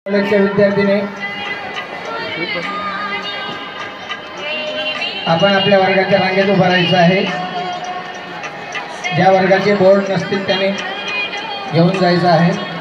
कॉलेजच्या विद्यार्थीने आपण आपल्या वर्गाच्या रांगेत उभं राहायचं आहे। ज्या वर्गाचे बोर्ड नसतील त्याने घेऊन जायचं आहे।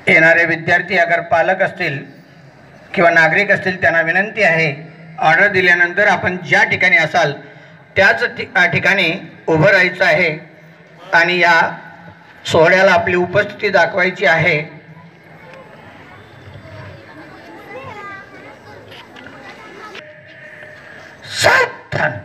येणारे विद्यार्थी अगर पालक असतील किंवा नागरिक असतील त्यांना विनंती आहे, ऑर्डर दिल्यानंतर आपण ज्या ठिकाणी असाल त्याच ठिकाणी उभं राहायचं आहे आणि या सोहळ्याला आपली उपस्थिती दाखवायची आहे। सावधान।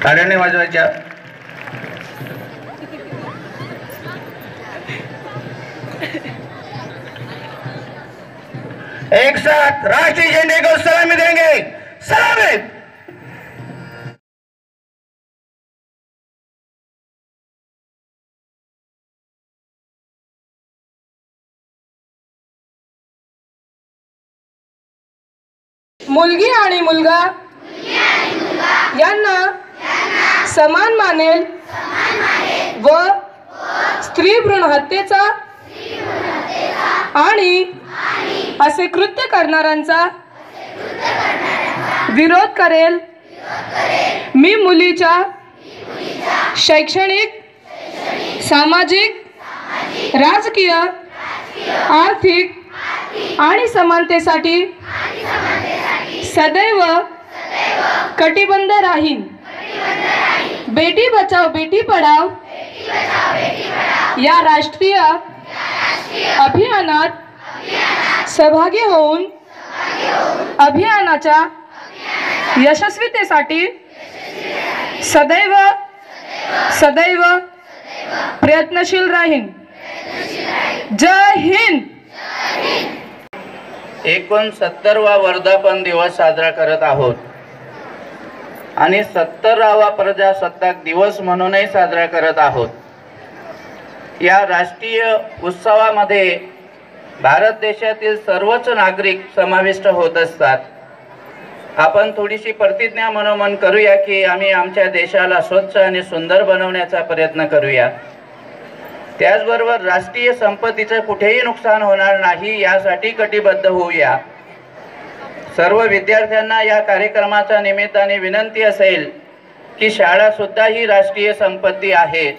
टाळ्याने वाजवायच्या। एक साथ राष्ट्रीय झंडे को सलामी देंगे। सलामी। मुलगी आणि मुलगा यांना समान मानेल व स्त्री भ्रूण हत्येचा आणि असे कृत्य करणाऱ्यांचा विरोध करेल। मी मुलीच्या शैक्षणिक, सामाजिक, राजकीय, आर्थिक आणि समानतेसाठी सदैव कटिबद्ध राहीन। बेटी बचाओ बेटी पढ़ाओ या राष्ट्रीय अभियानात सहभागी होऊन अभियानाच्या यशस्वीतेसाठी सदैव सदैव प्रयत्नशील राहीन। जय हिंद। 69वा वर्धापन दिवस साजरा करत आहोत आणि 70वा प्रजासत्ताक दिवस म्हणूनही साजरा करत आहोत। या राष्ट्रीय उत्सवामध्ये भारत देशातील सर्वच नागरिक समाविष्ट होत असतात। आपण थोडीशी प्रतिज्ञा मनोमन करूया की आम्ही आमच्या देशाला स्वच्छ आणि सुंदर बनवण्याचा प्रयत्न करूया। त्याचबरोबर राष्ट्रीय संपत्तीचे कुठेही नुकसान होणार नाही यासाठी कटिबद्ध होऊया। सर्व विद्यार्थ्यांना या कार्यक्रमाच्या निमित्ताने विनंती असेल की शाळा सुद्धा ही राष्ट्रीय संपत्ती आहे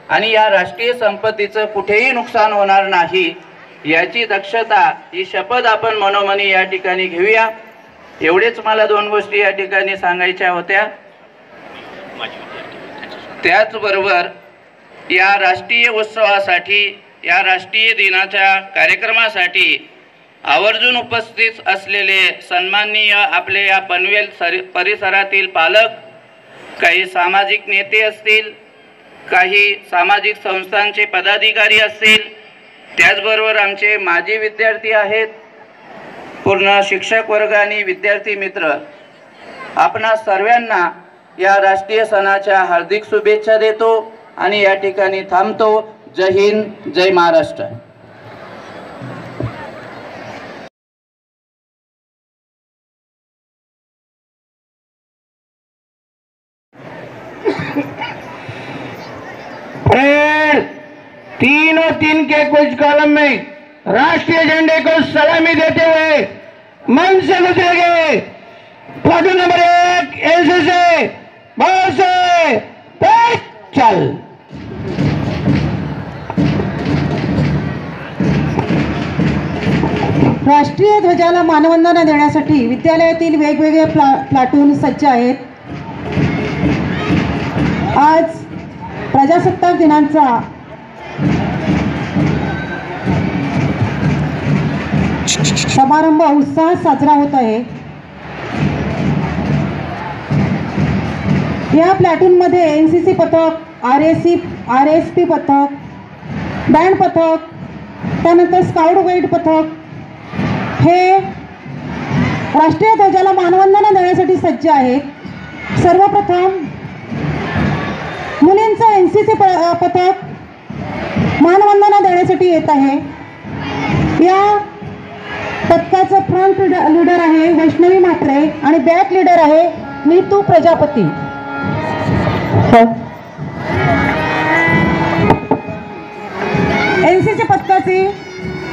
आणि या राष्ट्रीय संपत्तीचं कुठेही नुकसान होणार नाही याची दक्षता, ही शपथ आपण मनोमनी या ठिकाणी घेऊया. एवढेच मला 2 गोष्टी या ठिकाणी सांगायच्या होत्या. त्याचबरोबर या राष्ट्रीय उत्सवासाठी, या राष्ट्रीय दिनाच्या कार्यक्रमासाठी आवर्जून उपस्थित असलेले सन्माननीय आपले या पनवेल परिसरातील पालक, काही सामाजिक नेते असतील, काही सामाजिक संस्थांचे पदाधिकारी असतील, त्याचबरोबर आमचे माजी विद्यार्थी आहेत, पूर्ण शिक्षक वर्ग आणि विद्यार्थी मित्र, आपणा सर्वांना या राष्ट्रीय सणाच्या हार्दिक शुभेच्छा देतो आणि या ठिकाणी थांबतो. जय हिंद, जय महाराष्ट्र. तीन और 3 के कुछ कॉलम में राष्ट्रीय झंडे को सलामी देते हुए मन से गुजरेंगे. प्लाटून नंबर 1 एनसीसी बस चल. राष्ट्रीय ध्वजाला मानवंदना देण्यासाठी विद्यालयातील वेगवेगळे प्लाटून सज्ज आहेत. आज प्रजासत्ताक दिनाचा समारंभ उत्साहात साजरा होत आहे. या प्लॅटूनमध्ये एनसीसी पथक, आरएसपी पथक, बँड पथक, त्यानंतर स्काउट गाईड पथक हे राष्ट्रीय ध्वजाला मानवंदना देण्यासाठी सज्ज आहेत. सर्वप्रथम मुलींचं एनसीसी पथक मानवंदना देण्यासाठी येत आहे. या पथकाचं फ्रंट लीडर आहे वैष्णवी म्हात्रे आणि बॅक लीडर आहे नीतू प्रजापती. एनसीसी पथकाची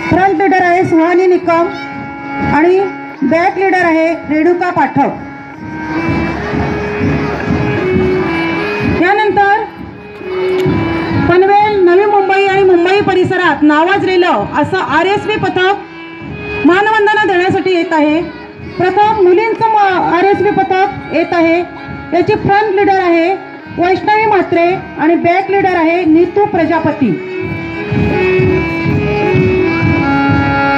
फ्रंट लीडर आहे सुहानी निकम आणि बॅक लीडर आहे रेणुका पाठक. यानंतर पनवेल, नवी मुंबई आणि मुंबई परिसरात नावाजलेलं असं आरएसपी पथक मानवंदना देण्यासाठी येत आहे. प्रथम मुलींचं आरएसपी पथक येत आहे. याची फ्रंट लीडर आहे वैष्णवी म्हात्रे आणि बॅक लीडर आहे नीतू प्रजापती.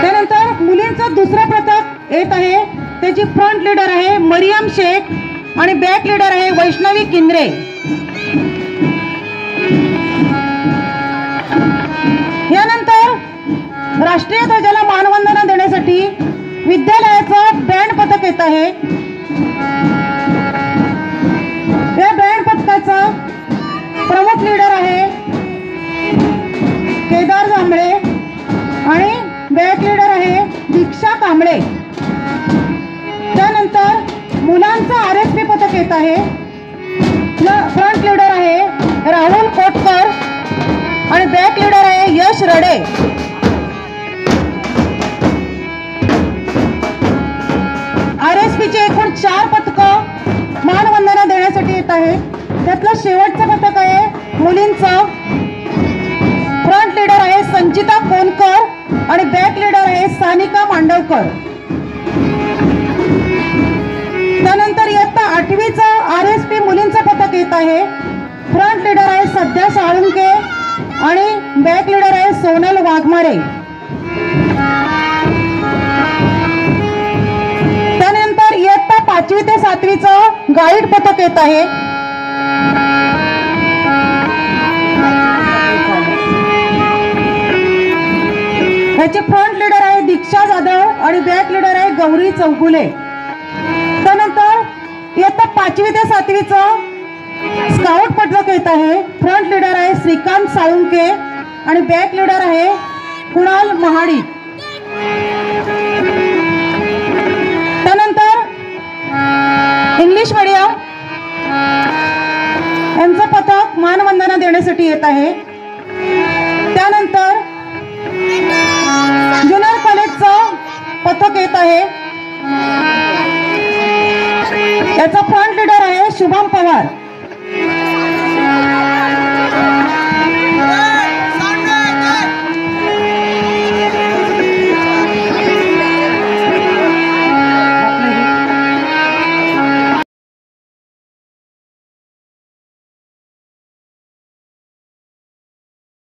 त्यानंतर मुलींचं दुसरं पथक येत आहे. त्याची फ्रंट लीडर आहे मरियम शेख आणि बॅक लीडर आहे वैष्णवी किंद्रे. यानंतर राष्ट्रीय ध्वजाला मानवंदना देण्यासाठी विद्यालयाचं बँड पथक येत आहे. या बँड पथकाचा प्रमुख लीडर आहे केदार जांभळे आणि बॅक लीडर आहे दीक्षा कांबळे. त्यानंतर मुलांचं आरएसपी पथक येत आहे. फ्रंट लीडर आहे राहुल कोटकर आणि बॅक लीडर आहे यश रडे. आरएसपीचे एकूण 4 पथकं मानवंदना देण्यासाठी येत आहे. त्यातलं शेवटचं पथक आहे मुलींचं. फ्रंट लीडर आहे संचिता कोनकर आणि बॅक लीडर आहे सानिका मांडवकर. त्यानंतर इयत्ता 8वीचं आरएसपी मुलींचं पथक येत आहे. फ्रंट लीडर आहे सध्या साळुंके आणि बॅक लीडर आहे सोनल वाघमारे. त्यानंतर इयत्ता 5वी ते 7वीचं गाईड पथक येत आहे. ह्याचे फ्रंट लीडर आहे दीक्षा जाधव आणि बॅक लीडर आहे गौरी चौगुले. त्यानंतर इयत्ता 5वी ते 7वीचं स्काउट पथक येत आहे. फ्रंट लीडर आहे श्रीकांत साळुंके आणि बॅक लीडर आहे कुणाल महाडी. त्यानंतर इंग्लिश मीडियम यांचं पथक मानवंदना देण्यासाठी येत आहे. त्यानंतर ज्युनियर कॉलेजचं पथक येत आहे. याचा फ्रंट लीडर आहे शुभम पवार.